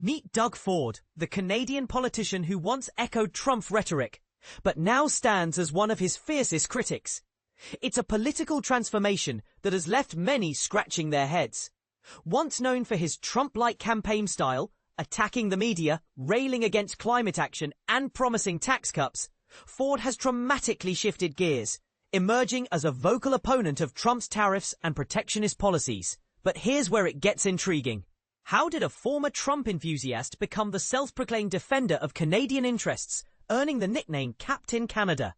Meet Doug Ford, the Canadian politician who once echoed Trump rhetoric, but now stands as one of his fiercest critics. It's a political transformation that has left many scratching their heads. Once known for his Trump-like campaign style, attacking the media, railing against climate action, and promising tax cuts, Ford has dramatically shifted gears, emerging as a vocal opponent of Trump's tariffs and protectionist policies. But here's where it gets intriguing. How did a former Trump enthusiast become the self-proclaimed defender of Canadian interests, earning the nickname Captain Canada?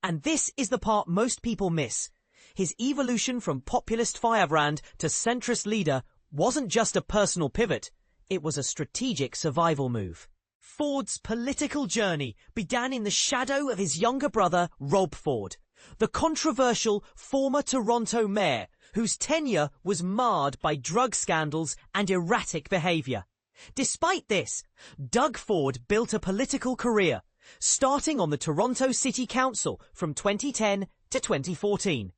And this is the part most people miss. His evolution from populist firebrand to centrist leader wasn't just a personal pivot, it was a strategic survival move. Ford's political journey began in the shadow of his younger brother, Rob Ford, the controversial former Toronto mayor whose tenure was marred by drug scandals and erratic behavior. Despite this, Doug Ford built a political career, starting on the Toronto City Council from 2010 to 2014.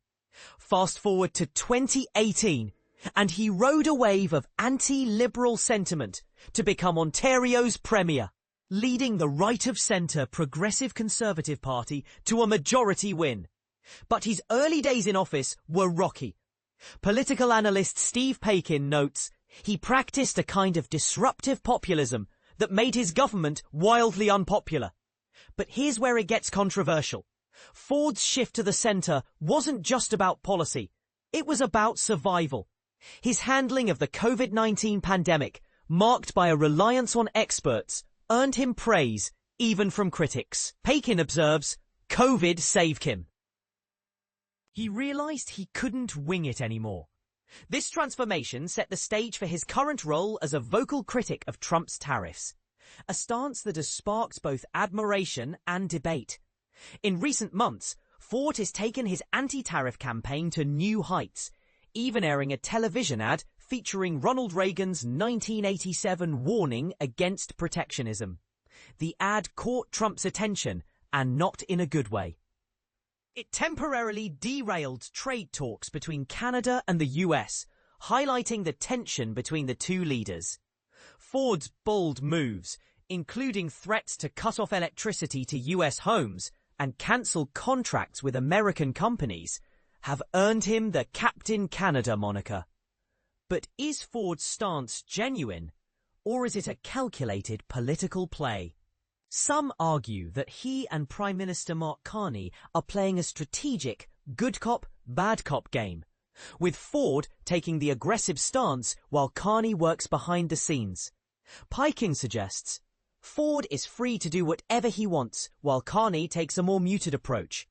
Fast forward to 2018, and he rode a wave of anti-liberal sentiment to become Ontario's premier, leading the right-of-centre Progressive Conservative Party to a majority win. But his early days in office were rocky. Political analyst Steve Paikin notes, he practiced a kind of disruptive populism that made his government wildly unpopular. But here's where it gets controversial. Ford's shift to the centre wasn't just about policy. It was about survival. His handling of the COVID-19 pandemic, marked by a reliance on experts, earned him praise, even from critics. Paikin observes, COVID saved him. He realised he couldn't wing it anymore. This transformation set the stage for his current role as a vocal critic of Trump's tariffs, a stance that has sparked both admiration and debate. In recent months, Ford has taken his anti-tariff campaign to new heights, even airing a television ad featuring Ronald Reagan's 1987 warning against protectionism. The ad caught Trump's attention, and not in a good way. It temporarily derailed trade talks between Canada and the US, highlighting the tension between the two leaders. Ford's bold moves, including threats to cut off electricity to US homes and cancel contracts with American companies, have earned him the Captain Canada moniker. But is Ford's stance genuine, or is it a calculated political play? Some argue that he and Prime Minister Mark Carney are playing a strategic good cop, bad cop game, with Ford taking the aggressive stance while Carney works behind the scenes. Paikin suggests Ford is free to do whatever he wants while Carney takes a more muted approach.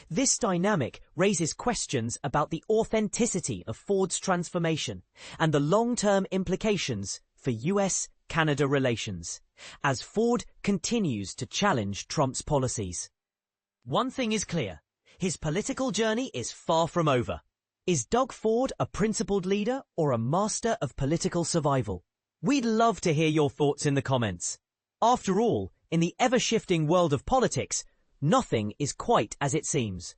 This dynamic raises questions about the authenticity of Ford's transformation and the long-term implications for US-Canada relations, as Ford continues to challenge Trump's policies. One thing is clear, his political journey is far from over. Is Doug Ford a principled leader or a master of political survival? We'd love to hear your thoughts in the comments. After all, in the ever-shifting world of politics, nothing is quite as it seems.